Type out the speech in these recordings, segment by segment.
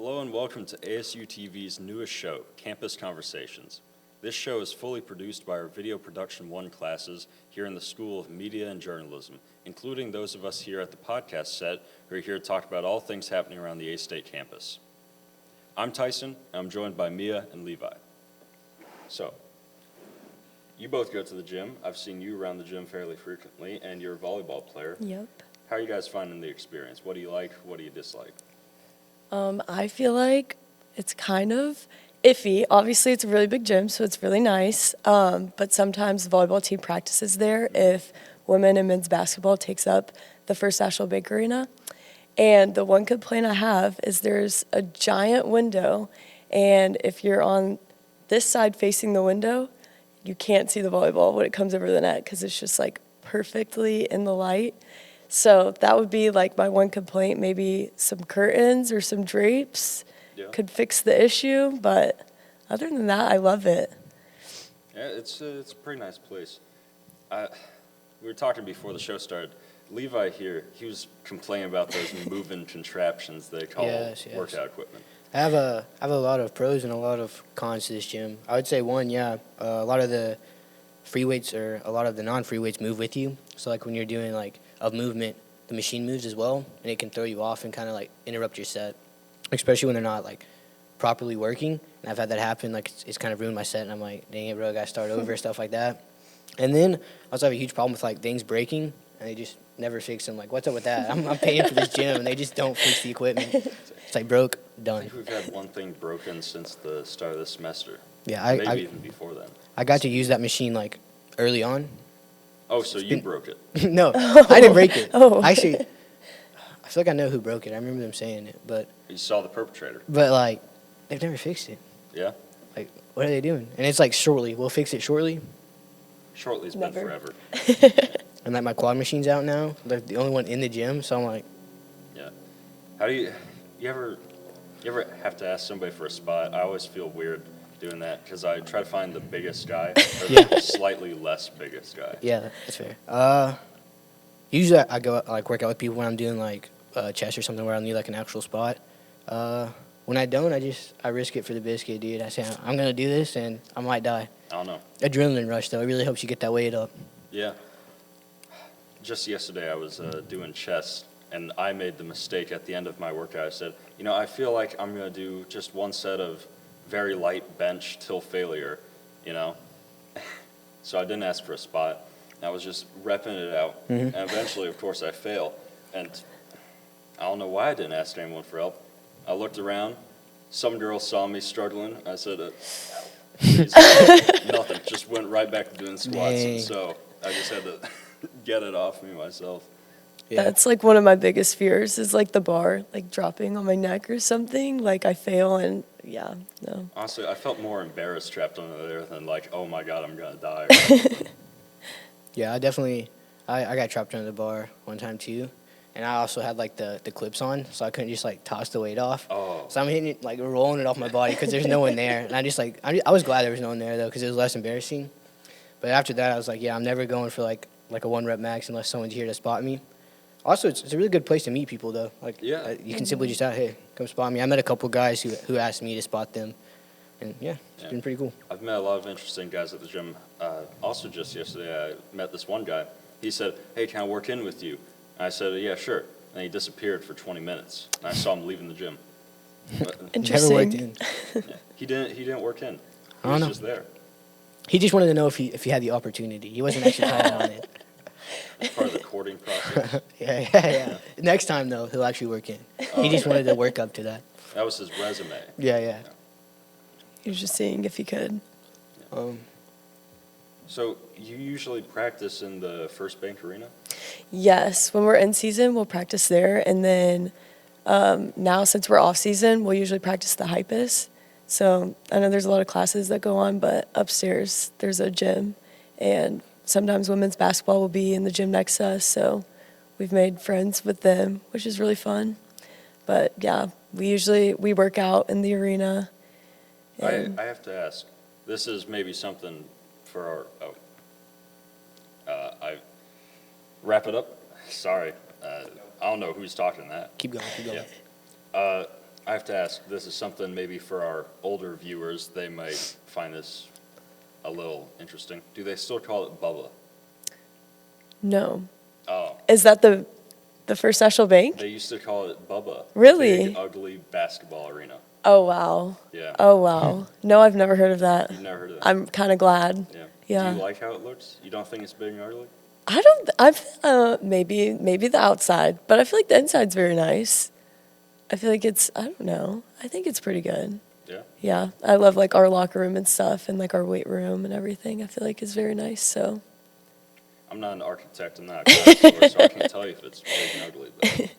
Hello and welcome to ASU-TV's newest show, Campus Conversations. This show is fully produced by our Video Production 1 classes here in the School of Media and Journalism, including those of us here at the podcast set who are here to talk about all things happening around the A-State campus. I'm Tyson, and I'm joined by Mia and Levi. So, you both go to the gym. I've seen you around the gym fairly frequently, and you're a volleyball player. Yep. How are you guys finding the experience? What do you like? What do you dislike? I feel like it's kind of iffy. Obviously, it's a really big gym, so it's really nice. But sometimes the volleyball team practices there if women and men's basketball takes up the First National Bank Arena. And the one complaint I have is there's a giant window, and if you're on this side facing the window, you can't see the volleyball when it comes over the net because it's just like perfectly in the light. So that would be like my one complaint. Maybe some curtains or some drapes could fix the issue, but other than that, I love it. Yeah, it's a pretty nice place. We were talking before the show started. Levi here, he was complaining about those moving contraptions they call workout equipment. I have a lot of pros and a lot of cons to this gym. I would say one, a lot of the free weights or a lot of the non-free weights move with you. So like when you're doing like a movement, the machine moves as well, and it can throw you off and kind of like interrupt your set, especially when they're not like properly working. And I've had that happen. Like it's kind of ruined my set, and I'm like, dang it, bro, I gotta start over, stuff like that. And then I also have a huge problem with like things breaking, and they just never fix them. Like, what's up with that? I'm paying for this gym, and they just don't fix the equipment. It's like broke, done. I think we've had one thing broken since the start of the semester. Yeah, maybe even before then. I got to use that machine like early on. Oh, so you broke it? No, I didn't break it. Oh. Actually, I feel like I know who broke it. I remember them saying it, but You saw the perpetrator? But like, they've never fixed it. Yeah? Like, what are they doing? And it's like shortly. We'll fix it shortly. Shortly's been Never. forever. And like my quad machine's out now. They're the only one in the gym, so I'm like, Yeah. How do you ever have to ask somebody for a spot? I always feel weird doing that because I try to find the biggest guy or the slightly less biggest guy. yeah, that's fair. Usually I go like work out with people when I'm doing like chest or something where I need like an actual spot. When I don't, I risk it for the biscuit, dude. I say I'm gonna do this and I might die. I don't know. Adrenaline rush though, it really helps you get that weight up. Yeah. Just yesterday I was doing chest, and I made the mistake at the end of my workout. I said, I feel like I'm going to do just one set of very light bench till failure, So I didn't ask for a spot. I was just repping it out. And eventually, of course, I fail. And I don't know why I didn't ask anyone for help. I looked around. Some girl saw me struggling. I said, please. Nothing. Just went right back to doing squats. Dang. And so I just had to get it off me myself. Yeah. That's like one of my biggest fears is like the bar, like dropping on my neck or something. Like I fail and no. Honestly, I felt more embarrassed trapped under there than like, oh my God, I'm going to die. Yeah, I definitely, I got trapped under the bar one time too. And I also had like the clips on, so I couldn't just like toss the weight off. Oh. So I'm hitting it, like rolling it off my body because there's no one there. And I was glad there was no one there though because it was less embarrassing. But after that, I was like, I'm never going for like a 1 rep max unless someone's here to spot me. Also, it's a really good place to meet people though. Like, you can simply just hey, come spot me. I met a couple guys who asked me to spot them. And it's been pretty cool. I've met a lot of interesting guys at the gym. Also, just yesterday, I met this one guy. He said, hey, can I work in with you? And I said, yeah, sure. And he disappeared for 20 minutes. And I saw him leaving the gym. Interesting. Never worked in. Yeah, he didn't work in. He I don't was know. just there. He just wanted to know if he had the opportunity. He wasn't actually planning on it. As part of the courting process. Yeah. Next time though, he'll actually work in. He just wanted to work up to that. That was his resume. Yeah. He was just seeing if he could. So you usually practice in the First Bank Arena? Yes, when we're in season, we'll practice there. And then now since we're off season, we'll usually practice the Hypus. So I know there's a lot of classes that go on, but upstairs there's a gym. And sometimes women's basketball will be in the gym next to us. So we've made friends with them, which is really fun. But yeah, we work out in the arena. I have to ask. This is maybe something for I wrap it up. Sorry, I don't know who's talking that. Keep going. Yeah. I have to ask, this is something maybe for our older viewers, they might find this a little interesting. Do they still call it Bubba? No. Oh, Is that the First National Bank? they used to call it Bubba. Really? Big, ugly basketball arena. Oh, wow. Yeah. Oh, wow. No, I've never heard of that. You've never heard of that? I'm kind of glad. Yeah. Yeah. Do you like how it looks? You don't think it's big and ugly? Maybe the outside, but I feel like the inside's very nice. I feel like I don't know. I think it's pretty good. Yeah. Yeah. I love like our locker room and stuff and like our weight room and everything. I feel like it's very nice, so. I'm not an architect and not a connoisseur, so I can't tell you if it's big and ugly, but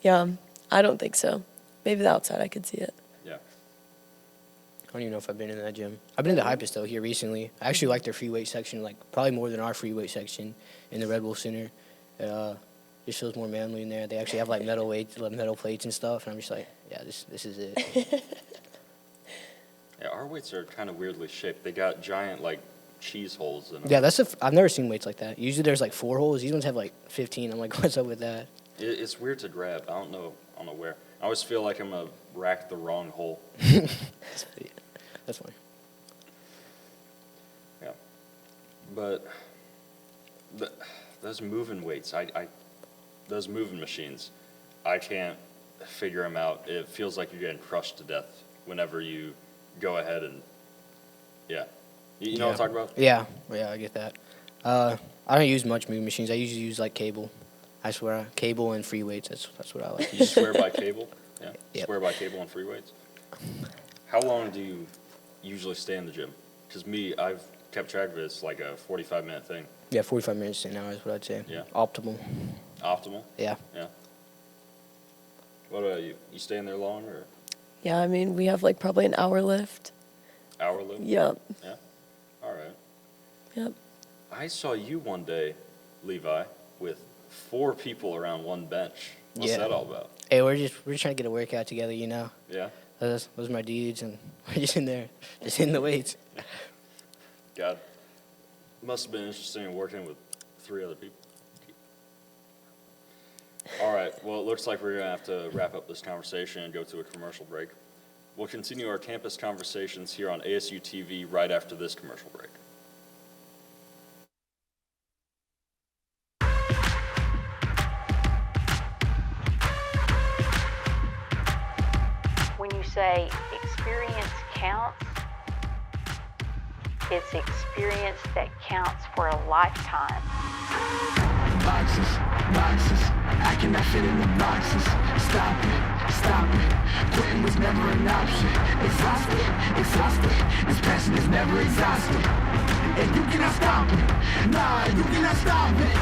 Yeah, I don't think so. Maybe the outside I could see it. yeah. I don't even know if I've been in that gym. I've been to Hypest though here recently. I actually like their free weight section, like probably more than our free weight section in the Red Wolf Center. Just feels more manly in there. They actually have like metal weights, like, metal plates and stuff, and I'm just like, yeah, this is it. Yeah, our weights are kind of weirdly shaped. They got giant, like, cheese holes in them. Yeah, I've never seen weights like that. Usually there's like 4 holes. These ones have like 15. I'm like, what's up with that? It's weird to grab. I don't know where. I always feel like I'm going to rack the wrong hole. That's funny. Yeah. But those moving weights, those moving machines, I can't figure them out. It feels like you're getting crushed to death whenever you go ahead and, yeah. You know what I'm talking about? Yeah, I get that. I don't use much moving machines. I usually use like cable. I swear, cable and free weights. That's what I like to You use. swear by cable? Yeah. Yep. Swear by cable and free weights? How long do you usually stay in the gym? Because I've kept track of it. It's like a 45-minute thing. Yeah, 45 minutes to an hour is what I'd say. Yeah. Optimal. Optimal? Yeah. Yeah. What about you? You stay in there long or Yeah, I mean, we have like probably an hour lift. hour lift? Yep. Yeah. All right. Yep. I saw you one day, Levi, with 4 people around one bench. What's Yeah. that all about? Hey, we're just trying to get a workout together, you know. Yeah? Those are my dudes, and we're just in there, just hitting the weights. God. Must have been interesting working with 3 other people. All right. Well, it looks like we're going to have to wrap up this conversation and go to a commercial break. We'll continue our campus conversations here on ASU-TV right after this commercial break. When you say experience counts, it's experience that counts for a lifetime. Boxes, I cannot fit in the boxes. Stop it, quitting was never an option. Exhausted, this passion is never exhausted. And you cannot stop it, nah, you cannot stop it.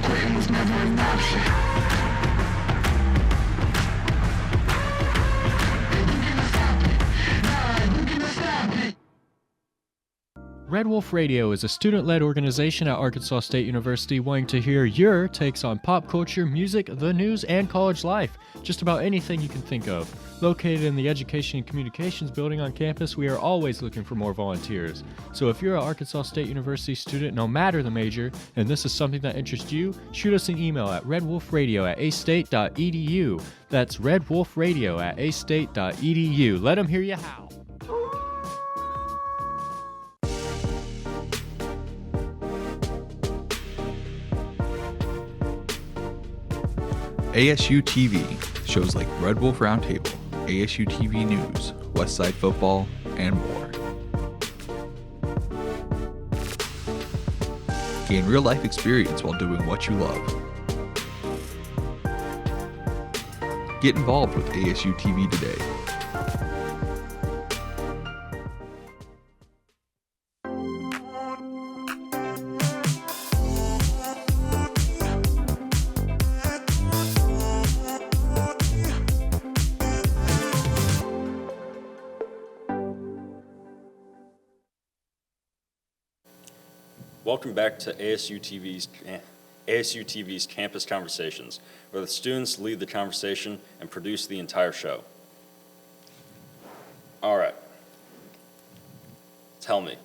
Quitting was never an option. And you cannot stop it, nah, you cannot stop it. Red Wolf Radio is a student-led organization at Arkansas State University wanting to hear your takes on pop culture, music, the news, and college life. Just about anything you can think of. Located in the Education and Communications building on campus, we are always looking for more volunteers. So if you're an Arkansas State University student, no matter the major, and this is something that interests you, shoot us an email at redwolfradio@astate.edu. That's redwolfradio@astate.edu. Let them hear you howl. ASU-TV, shows like Red Wolf Roundtable, ASU-TV News, Westside Football, and more. Gain real-life experience while doing what you love. Get involved with ASU-TV today. Welcome back to ASU-TV's Campus Conversations, where the students lead the conversation and produce the entire show. All right. Tell me,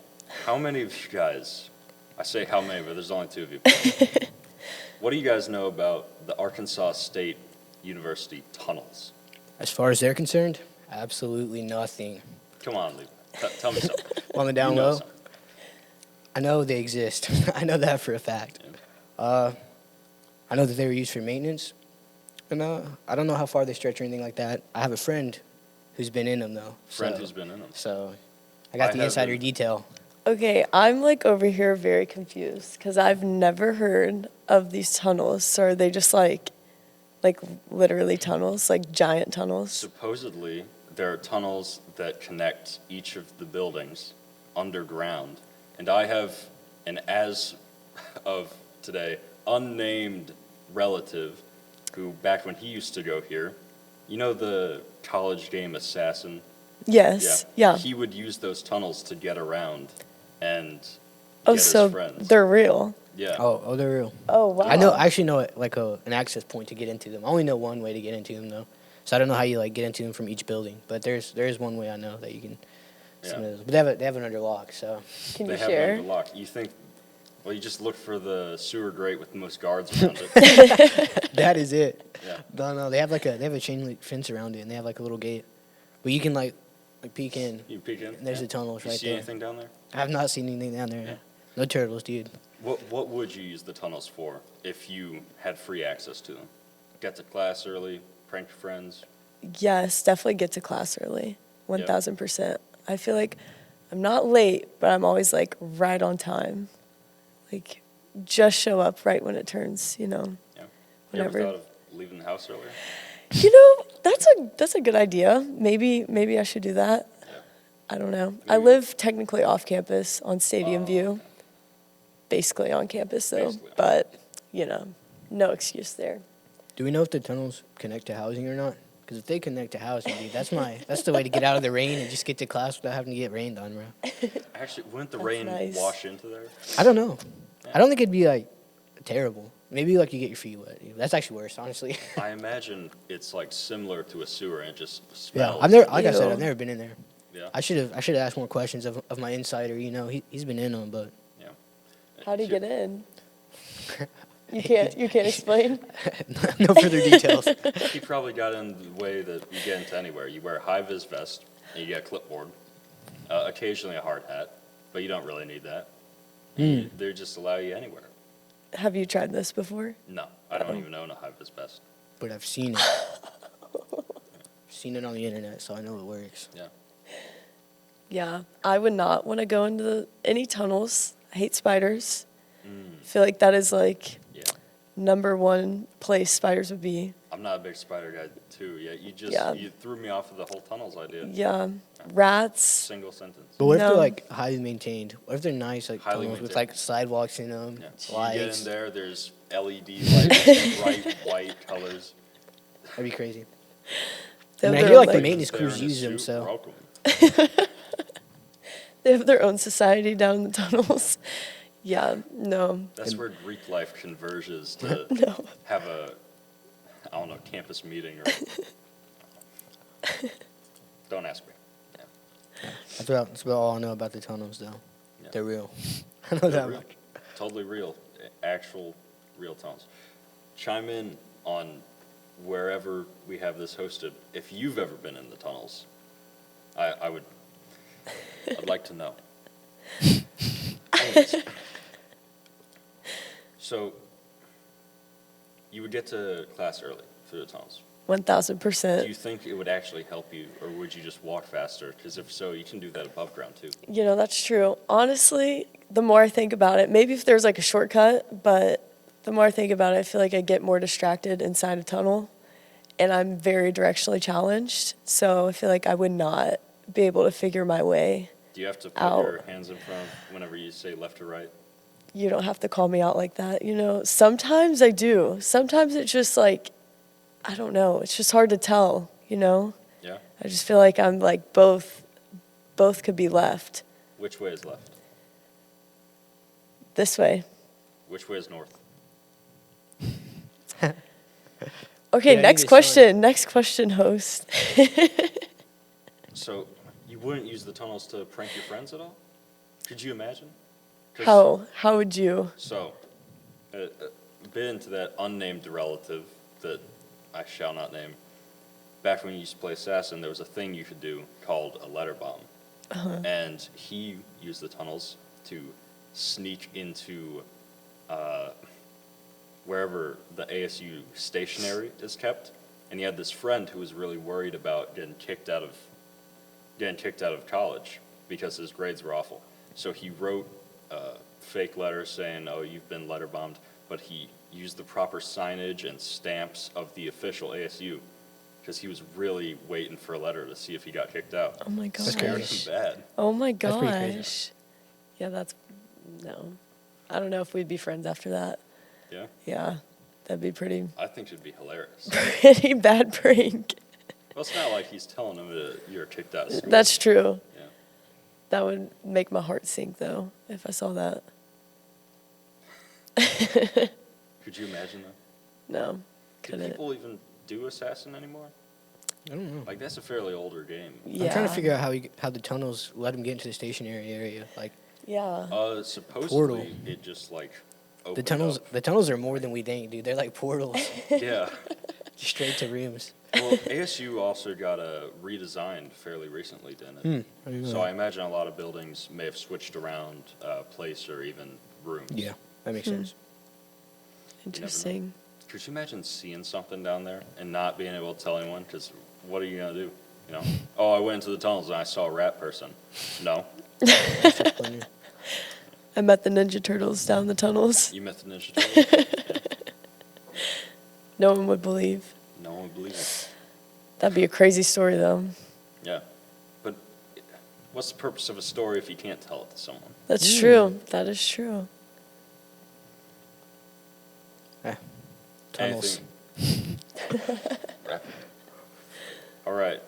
how many of you guys, I say how many, but there's only 2 of you. What do you guys know about the Arkansas State University tunnels? As far as they're concerned, absolutely nothing. Come on, Levi. Tell me something. On the down You know low, something. I know they exist. I know that for a fact. I know that they were used for maintenance, and I don't know how far they stretch or anything like that. I have a friend who's been in them though. Friend who's been in them. So I got I the insider haven't. detail. Okay, I'm like over here very confused because I've never heard of these tunnels. So are they just like literally tunnels, like giant tunnels? Supposedly, there are tunnels that connect each of the buildings underground. And I have an, as of today, unnamed relative who, back when he used to go here, you know the college game Assassin? Yes. Yeah. He would use those tunnels to get around and Oh, get so his friends. they're real. Yeah. Oh, they're real. Oh, wow. I actually know an access point to get into them. I only know one way to get into them though, so I don't know how you like get into them from each building. But there is one way I know that you can. Yeah. Some of those. But they have it under lock. So Can They you have it share? under lock. You think, well, you just look for the sewer grate with the most guards around it. that is it. Yeah. No, they have a chain link fence around it, and they have like a little gate, but you can like peek in. You peek in. And there's the tunnels You right see there. anything down there? I have not seen anything down there. Yeah. No turtles, dude. What would you use the tunnels for if you had free access to them? Get to class early, prank your friends. Yes, definitely get to class early. 1000%. I feel like I'm not late, but I'm always like right on time. Like just show up right when it turns, Yeah. You Whenever. ever thought of leaving the house earlier? That's a good idea. Maybe I should do that. Yeah. I don't know. I Maybe. live technically off campus on Stadium Oh, View. Basically on campus though, Basically on but no excuse there. Do we know if the tunnels connect to housing or not? Because if they connect to housing, dude, that's the way to get out of the rain and just get to class without having to get rained on, bro. Actually, wouldn't the That's rain nice. wash into there? I don't know. I don't think it'd be like terrible. Maybe like you get your feet wet. Dude. That's actually worse, honestly. I imagine it's like similar to a sewer and it just Yeah, smells. I've never, like I said, Ew. I've never been in there. Yeah. I should have asked more questions of my insider. He's been in them, but Yeah. How do you get in? You can't explain. no further details. He probably got in the way that you get into anywhere. You wear a high-vis vest, and you get a clipboard, occasionally a hard hat, but you don't really need that. They just allow you anywhere. Have you tried this before? No, I don't even own a high-vis vest. But I've seen it. Seen it on the internet, so I know it works. Yeah. Yeah, I would not want to go into any tunnels. I hate spiders. I feel like that is like Yeah. number one place spiders would be. I'm not a big spider guy, too. Yeah, Yeah. you threw me off of the whole tunnels idea. Yeah, rats. Single sentence. But what if No. they're like highly maintained? What if they're nice, like Highly tunnels with maintained. like sidewalks in them, Yeah. You get lights? in there, there's LED lights, bright white colors. That'd be crazy. They I have mean, I their hear own, like the like, maintenance There crews in a use them, suit, so welcome. they have their own society down in the tunnels. Yeah, no, That's where Greek life converges to no. have a, I don't know, campus meeting or. Don't ask me. Yeah. that's about all I know about the tunnels, though. Yeah. They're real. I know They're that real. much. Totally real, actual real tunnels. Chime in on wherever we have this hosted. If you've ever been in the tunnels, I'd like to know. Anyways. So, you would get to class early through the tunnels. 1000%. Do you think it would actually help you, or would you just walk faster? Because if so, you can do that above ground too. That's true. Honestly, the more I think about it, maybe if there's like a shortcut, but the more I think about it, I feel like I get more distracted inside a tunnel, and I'm very directionally challenged. So I feel like I would not be able to figure my way. Do you have to put Out. your hands in front whenever you say left or right? You don't have to call me out like that, Sometimes I do. Sometimes it's just like, I don't know. It's just hard to tell, Yeah? I just feel like I'm like both could be left. Which way is left? This way. Which way is north? Okay, Yeah, I next think it's question. Next question, host. So, you wouldn't use the tunnels to prank your friends at all? Could you imagine? 'Cause- How would you? So, been to that unnamed relative that I shall not name, back when you used to play Assassin, there was a thing you could do called a letter bomb. And he used the tunnels to sneak into wherever the ASU stationery is kept. And he had this friend who was really worried about getting kicked out of college because his grades were awful. So he wrote fake letters saying, "Oh, you've been letter bombed," but he used the proper signage and stamps of the official ASU because he was really waiting for a letter to see if he got kicked out. Oh my That's Pretty crazy. bad. Oh my That's pretty crazy. gosh. Yeah, no. I don't know if we'd be friends after that. Yeah, Yeah, that'd be I think it'd be hilarious. pretty bad prank. Well, it's not like he's telling him that you're kicked out of school. That's true. Yeah. That would make my heart sink, though, if I saw that. Could you imagine that? No, Do couldn't. people even do Assassin anymore? I don't know. Like, that's a fairly older game. Yeah. I'm trying to figure out how the tunnels let him get into the stationary area. Like Yeah. Supposedly, Portal. it just, like, the opened tunnels, up. the tunnels are more than we think, dude. They're like portals, Yeah. straight to rooms. Well, ASU also got redesigned fairly recently, didn't it? I didn't know So that. I imagine a lot of buildings may have switched around place or even rooms. Yeah, that makes sense. Interesting. Could you imagine seeing something down there and not being able to tell anyone? Because what are you going to do? You know? Oh, I went into the tunnels and I saw a rat person. No. Plenty. I met the Ninja Turtles down the tunnels. You met the Ninja Turtles? Yeah. No one would believe. No one believes it. That'd be a crazy story, though. Yeah. But what's the purpose of a story if you can't tell it to someone? That's true. That is true. Tunnels. Anything? Wrap it. All right.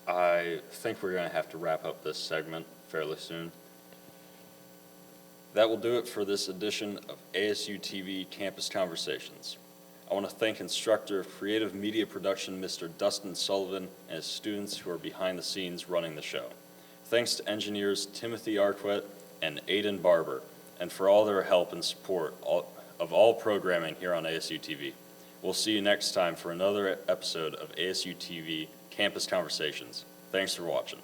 I think we're going to have to wrap up this segment fairly soon. That will do it for this edition of ASU-TV Campus Conversations. I want to thank instructor of creative media production, Mr. Dustin Sullivan, and his students who are behind the scenes running the show. Thanks to engineers Timothy Arquette and Aidan Barber, and for all their help and support of all programming here on ASU-TV. We'll see you next time for another episode of ASU-TV Campus Conversations. Thanks for watching.